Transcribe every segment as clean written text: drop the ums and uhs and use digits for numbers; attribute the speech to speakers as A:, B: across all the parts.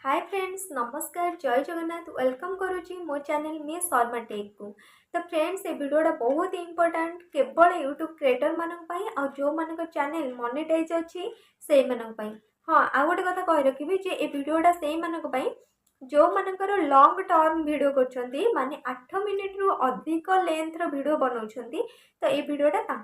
A: Hi friends नमस्कार जय Jagannath welcome करुच्ची मो चैनल मी शर्मा टेक को। तो फ्रेंड्स ये वीडियोटा बहुत इंपोर्टेंट केवल यूट्यूब क्रिएटर मानक और जो मान चैनल मोनेटाइज अच्छी से हाँ आ गए कथा कही रखी जे ये वीडियोटा से मानक जो मानकर लॉन्ग टर्म वीडियो कर माने 8 मिनिट रु अधिक लेंथ वीडियो बनाऊँ तो ये वीडियोटा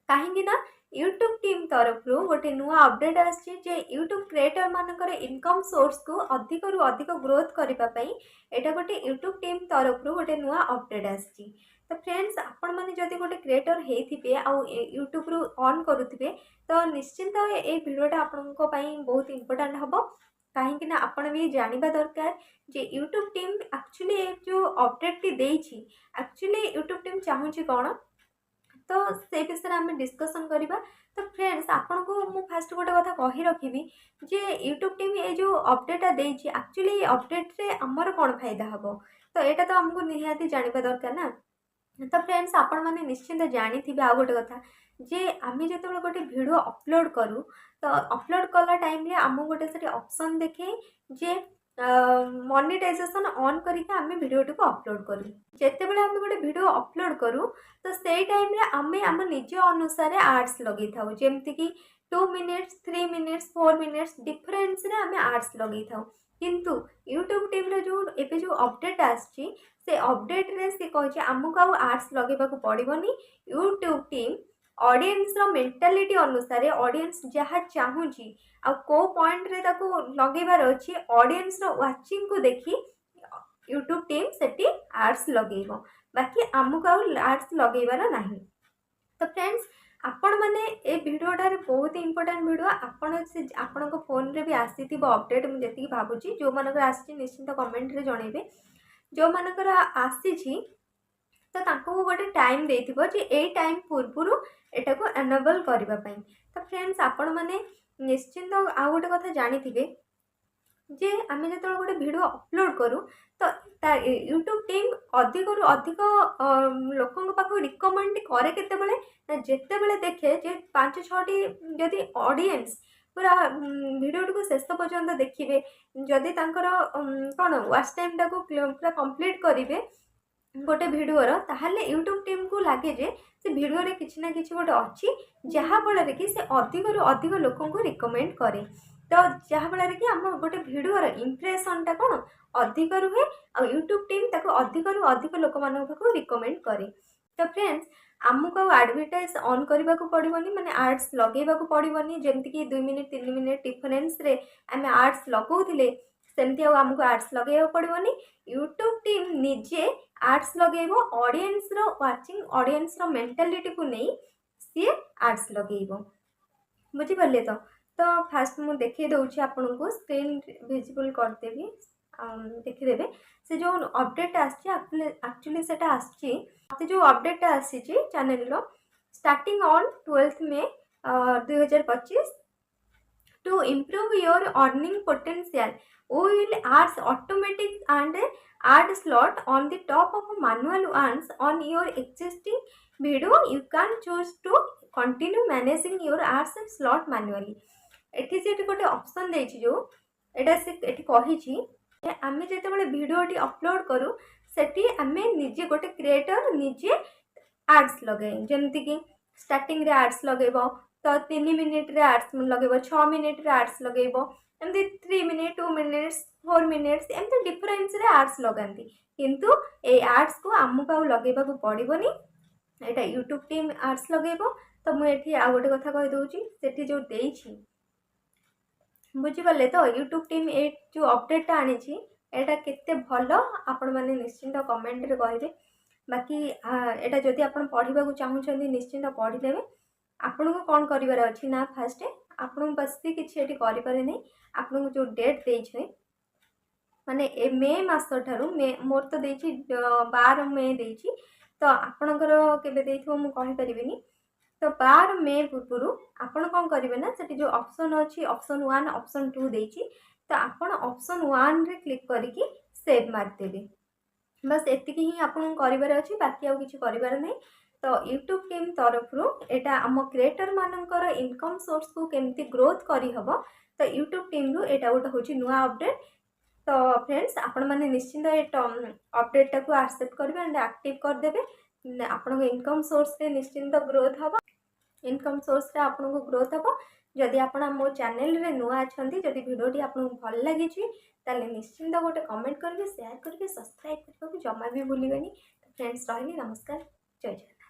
A: कहीं यूट्यूब टीम तरफ गोटे नुआ अपडेट आसी यूट्यूब क्रिएटर मानकर इनकम सोर्स को अधिक रु अधिक ग्रोथ करने यहाँ गोटे यूट्यूब टीम तरफ गोटे नुआ अपडेट आसी। तो फ्रेंड्स आपण मैंने जदि गोटे क्रिएटर होते यूट्यूब रु ऑन करुवे तो निश्चिंत ये वीडियोटा आपण बहुत इंपोर्टेंट हम कहीं आपण भी जानवा दरकार जे यूट्यूब टीम एक्चुअली जो अपडेट टी देछि एक्चुअली यूट्यूब टीम चाहूँगी कौन तो से विषय में आम डिस्कसन करवा। तो फ्रेंड्स आपन को मु फास्ट गोटे कथा कही रखी जे यूट्यूब टीम ये जो अपडेटा देछि एक्चुअली अपडेट रे हमर कौन फायदा हम तो यहाँ तो आमको निहाती जानवा दरकार ना। तो फ्रेंड्स आपण मैंने निश्चिंत जानी थे आ गोटे कथा जे आम जो गोटे वीडियो अपलोड करूँ तो अपलोड कला टाइम आम गोटे से ऑप्शन देखे जे मोनेटाइजेशन ऑन करके आम वीडियो को अपलोड करूँ जिते बड़े आम गोटे वीडियो अपलोड करूँ तो से टाइम आम आम निज अनुसार आर्ट्स लगे था जमती कि 2 मिनिट्स 3 मिनिट्स 4 मिनिट्स डिफरेन्स आम आर्ट्स लगे था किंतु यूट्यूब टीम जो एबे जो अपडेट आसी से अपडेट रे से कहे आमको आर्ट्स लगे पड़ोनी यूट्यूब टीम ऑडियंस रो मेंटालिटी अनुसार ऑडियंस जहाँ चाहूँगी आ को पॉइंट रे ताको लगेबार अच्छी ऑडियंस रो वाचिंग को देखी यूट्यूब टीम सेठी आर्ट्स लगेबो बाकी आमको आर्ट्स लगेबार नाही। तो फ्रेंड्स आपण मैंने ए वीडियोटार बहुत इंपोर्टेंट वीडियो आपण से आपण फोन रे भी आसी अपडेट मुझे जी भावुची जो मानकर आसी निश्चिंत कमेंट रे जणेबे जो मानकर आसी तो तांको गोटे टाइम देथिबो जे ए टाइम पूर्व एटा को एनेबल करबा पई। तो फ्रेंड्स आपण माने निश्चिंत आ गोटे कथा जानी थे जे आम जो गोटे वीडियो अपलोड करूँ तो यूट्यूब टीम अधिक रु अधिक लोकों पाखु रिकमेंड करे केतेबेले ना जेतेबेले देखे जे 5-6टी जदि ऑडियंस पूरा वीडियो को शेष पर्यंत देखिए जदि तांकर कौन वाच टाइम टाको पूरा कंप्लीट करेंगे गोटे वीडियोर ताहले यूट्यूब टीम को लगे जे से वीडियो रे किछि ना किछि गोटे अच्छी जहाँ फल कि से अधिक रु अधिक लोकों को रिकमेंड करे तो जहाँ फल कि आम गोटे वीडियोर इंप्रेसनटा कौन अधिक रुहे और यूट्यूब टीम ताको अधिक रु अधिक लोक मान रिकमेंड करे। तो फ्रेंड्स आमको एडवर्टाइज ऑन करने को पड़ोनी माने आर्ट्स लगेगा पड़ोनी जमती कि 2 मिनिट 3 मिनिट डिफरेन्स रे आम आर्ट्स लगौले सेमती आमको आर्ट्स लगे पड़ोनी यूट्यूब टीम निजे आर्ट्स लगे ऑडियंस रो वाचिंग ऑडियंस रो मेंटालिटी को नहीं सी आर्ट्स लगे बुझीपारे। तो फास्ट मुझे देखी दूसरी आपन को स्क्रीन विजिबल करदेवी देखीदे से जो अपडेट आक्चुअली से आसी जो अपडेट आसी चैनल रो starting on 12 May 2025 to improve your earning potential we will add automatic and add slot on the top of manual ones on your existing video you can choose to continue managing your ads slot manually एठी से गोटे option देछि जो एटा से एठी कहि आमे जेतेबेले वीडियोटी upload करूँ सेठी आमे निजे गोटे क्रिएटर निजे एड्स लगे जमती कि स्टार्टिंग रे एड्स लगेबो तो 3 मिनिट रे एड्स लगेबो 6 मिनिट रे एड्स लगेबो एमती 3 मिनिट 2 मिनिट्स 4 मिनिट्स एमती डिफरेंस रे एड्स लगांती किंतु ए एड्स को आमको आ लगेबा को पड़िबोनी एटा यूट्यूब टीम एड्स लगेबो। तो मु एठी आ गोटे कथा कहि दोउची सेठी जो देइछि बुझीपारे। तो यूट्यूब टीम ए जो अपडेटा आनी एटा केते भलो आपण माने निश्चिंत कमेंट रे कहिबे बाकी एटा जदि आपण पढ़िबा को चाहूछन्ती निश्चिंत पढ़ी देबे। आपण को कौन करिवार अछि ना फास्ट आपण बस किछि एटी करि पारे नै आपण को जो डेट देइ छै माने ए मे मास ठारू मे मोर तो देइ छी 12 मे देइ छी तो आपणकर केबे देइथो मु कहि परिबिनी। तो 12 मे पूर्व आपण कौन करेंगे ना से जो ऑप्शन अच्छी ऑप्शन 1 ऑप्शन 2 देछि तो आपण ऑप्शन 1 रे क्लिक करके सेव मारदेबे बस एतिक ही आपन करिवार अछि बाकी आ किछि करिवार नै। तो यूट्यूब टीम तरफ एटा आम क्रिएटर मानकर इनकम सोर्स को केमती ग्रोथ करी हबो तो तो यूट्यूब टीम रु एटा गोटे हूँ नुआ अपडेट। तो फ्रेंड्स आपण मैंने निश्चिंत ये अपडेटा को एक्सेप्ट करेंगे एंड एक्टिव करदे आपण इनकम सोर्स रे निश्चिंत ग्रोथ हम इनकम सोर्स रे आपण को ग्रोथ हम। जदि आपण मो चैनल रे नुआ अछंती जदि वीडियोटी आपन भल लगी ताले निश्चिंत गोटे कमेंट करेंगे शेयर करेंगे सब्सक्राइब करने को जमा भी भूलिबेनी। तो फ्रेंड्स रही नमस्कार जय जगन्नाथ।